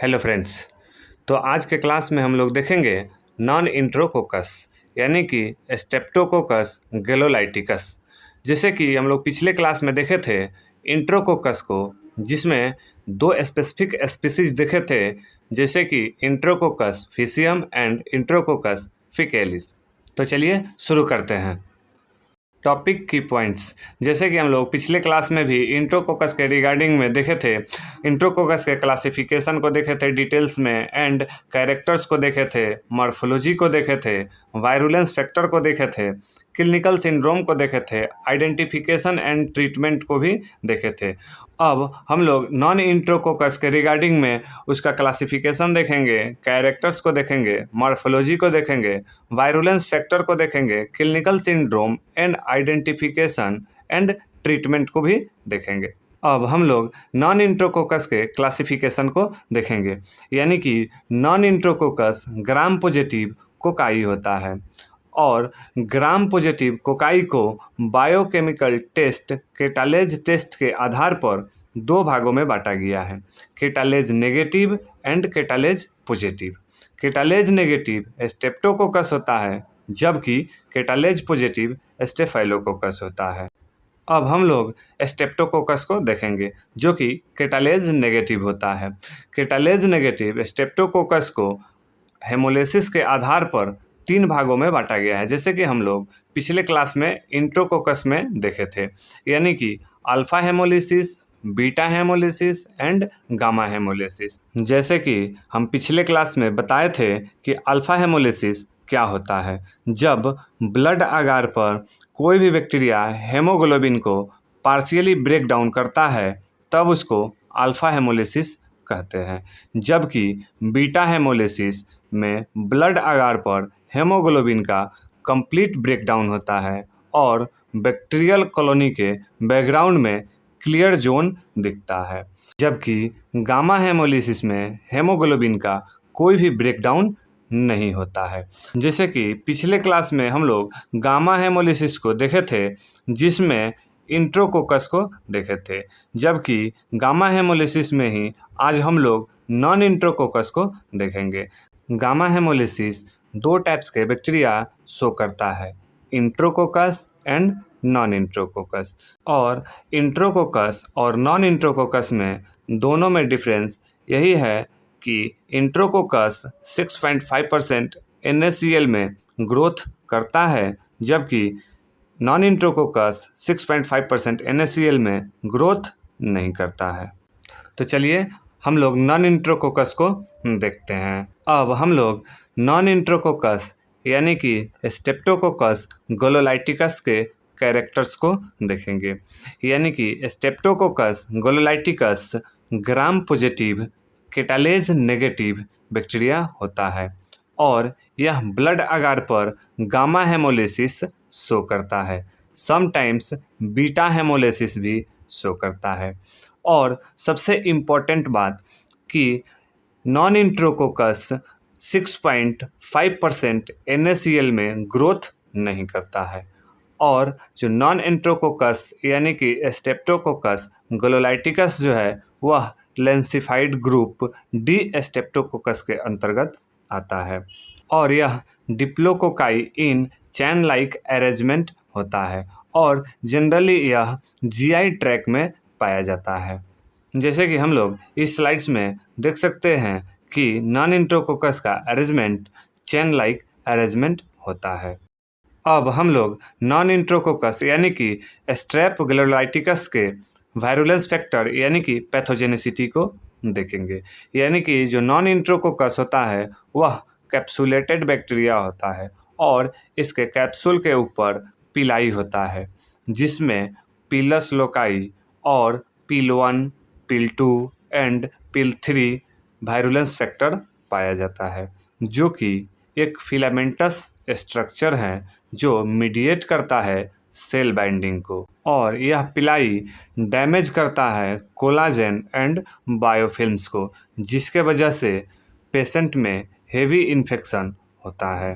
Hello friends. तो आज के क्लास में हम लोग देखेंगे नॉन इंट्रोकोकस यानी कि स्ट्रेप्टोकोकस गैलोलाइटिकस। जैसे कि हम लोग पिछले क्लास में देखे थे इंट्रोकोकस को, जिसमें दो स्पेसिफिक स्पीसीज देखे थे, जैसे कि इंट्रोकोकस फेसियम एंड इंट्रोकोकस फेकैलिस। तो चलिए शुरू करते हैं। टॉपिक की पॉइंट्स, जैसे कि हम लोग पिछले क्लास में भी इंट्रोकोकस के रिगार्डिंग में देखे थे, इंट्रोकोकस के क्लासिफिकेशन को देखे थे डिटेल्स में, एंड कैरेक्टर्स को देखे थे, मॉर्फोलॉजी को देखे थे, वायरुलेंस फैक्टर को देखे थे, क्लिनिकल सिंड्रोम को देखे थे, आइडेंटिफिकेशन एंड ट्रीटमेंट को भी देखे थे। अब हम लोग नॉन इंट्रोकोकस के रिगार्डिंग में उसका क्लासिफिकेशन देखेंगे, कैरेक्टर्स को देखेंगे, मॉर्फोलॉजी को देखेंगे, वायरुलेंस फैक्टर को देखेंगे, clinical syndrome and identification and treatment को भी देखेंगे। अब हम लोग नॉन इंट्रोकोकस के क्लासिफिकेशन को देखेंगे, यानी कि non enterococcus Gram positive cocci होता है, और ग्राम पॉजिटिव कोकाई को बायोकेमिकल टेस्ट केटालेज टेस्ट के आधार पर दो भागों में बांटा गया है, catalase negative and catalase positive. Catalase negative streptococcus होता है, जबकि केटालेज पॉजिटिव स्टेफाइलोकोकस होता है। अब हम लोग स्ट्रेप्टोकोकस को देखेंगे, जो कि केटालेज नेगेटिव होता है। केटालेज नेगेटिव स्ट्रेप्टोकोकस को हेमोलिसिस के आधार पर तीन भागों में बांटा गया है, जैसे कि हम लोग पिछले क्लास में इंट्रोकोकस में देखे थे, यानी कि alpha haemolysis, beta haemolysis and gamma haemolysis. जैसे कि हम पिछले क्लास में बताए थे कि अल्फा हेमोलिसिस क्या होता है, जब ब्लड अगार पर कोई भी बैक्टीरिया हेमोग्लोबिन को पार्शियली ब्रेक डाउन करता है, तब उसको अल्फा हेमोलिसिस कहते हैं। जबकि बीटा हेमोलिसिस में ब्लड अगार पर हेमोग्लोबिन का कंप्लीट ब्रेकडाउन होता है और बैक्टीरियल कॉलोनी के बैकग्राउंड में क्लियर जोन दिखता है। जबकि गामा हेमोलिसिस में हेमोग्लोबिन का कोई भी ब्रेकडाउन नहीं होता है। जैसे कि पिछले क्लास में हम लोग गामा हेमोलिसिस को देखे थे, जिसमें इंट्रोकोकस को देखे थे, जबकि गामा हेमोलिसिस में ही आज हम लोग नॉन इंट्रोकोकस को देखेंगे। गामा हेमोलिसिस दो टाइप्स के बैक्टीरिया शो करता है, इंट्रोकोकस एंड नॉन इंट्रोकोकस। और इंट्रोकोकस और नॉन इंट्रोकोकस में दोनों में डिफरेंस यही है कि इंट्रोकोकस 6.5% NaCl में ग्रोथ करता है, जबकि नॉन इंट्रोकोकस 6.5% NaCl में ग्रोथ नहीं करता है। तो चलिए हम लोग नॉन इंट्रोकोकस को देखते हैं। अब हम लोग नॉन इंट्रोकोकस यानी कि स्ट्रेप्टोकोकस गैलोलाइटिकस के कैरेक्टर्स को देखेंगे, यानी कि streptococcus gallolyticus Gram positive catalase negative bacteria होता है, और यह ब्लड अगार पर गामा हेमोलिसिस शो करता है, समटाइम्स बीटा हेमोलिसिस भी शो करता है। और सबसे इम्पोर्टेंट बात कि नॉन इंट्रोकोकस 6.5% NaCl में ग्रोथ नहीं करता है, और जो नॉन इंट्रोकोकस यानी कि स्ट्रेप्टोकोकस गैलोलाइटिकस जो है वह लेंसिफाइड ग्रुप डी स्ट्रेप्टोकोकस के अंतर्गत आता है, और यह डिप्लोकोकाई इन चैन लाइक अरेंजमेंट होता है, और जनरली यह GI ट्रैक में पाया जाता है। जैसे कि हम लोग इस स्लाइड्स में देख सकते हैं कि नॉन इंट्रोकोकस का अरेंजमेंट चैन लाइक अरेंजमेंट होता है। अब हम लोग नॉन इंट्रोकोकस यानी कि स्ट्रेप गैलोलाइटिकस के वायरुलेंस फैक्टर यानी कि पैथोजेनिसिटी को देखेंगे, यानी कि जो नॉन इंट्रोकोकस होता है वह कैप्सुलेटेड बैक्टीरिया होता है, और इसके कैप्सूल के ऊपर पिलाई होता है, जिसमें पिलस लोकाई और पिल 1, pil 2 and pil 3 virulence factor पाया जाता है, जो कि एक फिलामेंटस स्ट्रक्चर है जो मीडिएट करता है सेल बाइंडिंग को, और यह पिलाई डैमेज करता है कोलाजेन एंड बायोफिल्म्स को, जिसके वजह से पेशेंट में हेवी इन्फेक्शन होता है।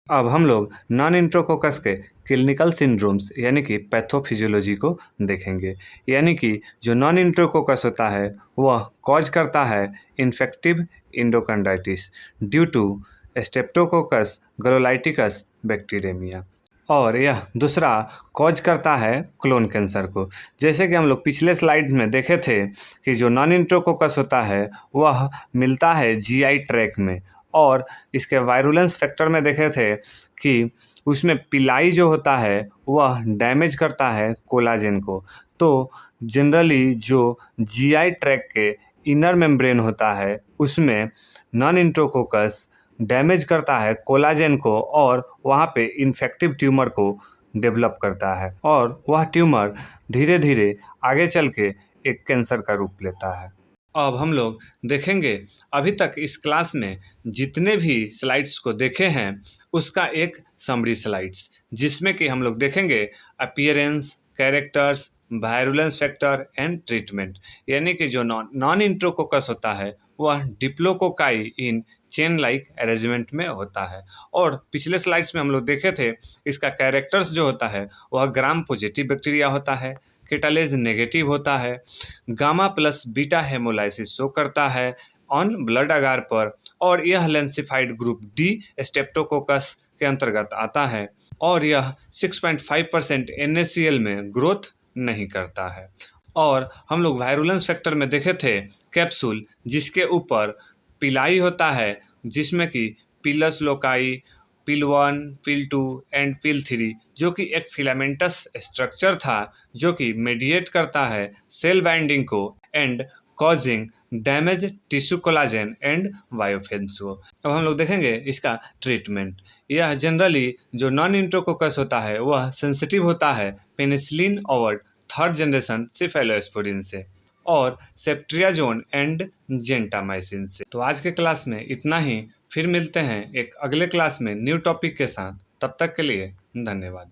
अब हम लोग नॉन इंट्रोकोकस के क्लिनिकल सिंड्रोम्स यानी कि पैथोफिजियोलॉजी को देखेंगे। यानी कि जो नॉन इंट्रोकोकस होता है वह कॉज करता है infective endocarditis due to streptococcus gallolyticus bacteraemia, और यह दूसरा कॉज करता है क्लोन कैंसर को। जैसे कि हम लोग पिछले स्लाइड में देखे थे कि जो नॉन इंट्रोकोकस होता है वह मिलता है जीआई ट्रैक में, और इसके वायरुलेंस फैक्टर में देखे थे कि उसमें पिलाई जो होता है वह डैमेज करता है कोलाजन को। तो जनरली जो जीआई ट्रैक के इनर मेम्ब्रेन होता है उसमें नॉन इंट्रोकोकस डैमेज करता है कोलाजन को और वहाँ पे इन्फेक्टिव ट्यूमर को डेवलप करता है, और वह ट्यूमर धीरे धीरे आगे चल के एक कैंसर का रूप लेता है। अब हम लोग देखेंगे अभी तक इस क्लास में जितने भी स्लाइड्स को देखे हैं उसका एक समरी स्लाइड्स, जिसमें कि हम लोग देखेंगे appearance, characters, virulence factor and treatment. यानी कि जो नॉन इंट्रोकोकस होता है वह diplococci in chain like arrangement में होता है, और पिछले स्लाइड्स में हम लोग देखे थे इसका कैरेक्टर्स जो होता है वह ग्राम पॉजिटिव बैक्टीरिया होता है, केटालेज नेगेटिव होता है, gamma plus beta hemolysis show करता है ऑन ब्लड अगार पर, और यह लेंसिफाइड ग्रुप डी स्टेप्टोकोकस के अंतर्गत आता है, और यह 6.5% NaCl में ग्रोथ नहीं करता है। और हम लोग वायरुलेंस फैक्टर में देखे थे कैप्सूल जिसके ऊपर पिलाई होता है, जिसमें कि pilus loci, pil 1, pil 2 and pil 3, जो कि एक फिलामेंटस स्ट्रक्चर था जो कि मेडिएट करता है सेल बाइंडिंग को and causing damage tissue collagen and biofilms को। अब हम लोग देखेंगे इसका ट्रीटमेंट। यह जनरली जो नॉन इंट्रोकोकस होता है वह सेंसिटिव होता है पेनिसिलिन और थर्ड जनरेशन सेफेलोस्पोरिन से और सेफ्ट्रियाजोन एंड जेंटामाइसिन से। तो आज के क्लास में इतना ही, फिर मिलते हैं एक अगले क्लास में न्यू टॉपिक के साथ। तब तक के लिए धन्यवाद।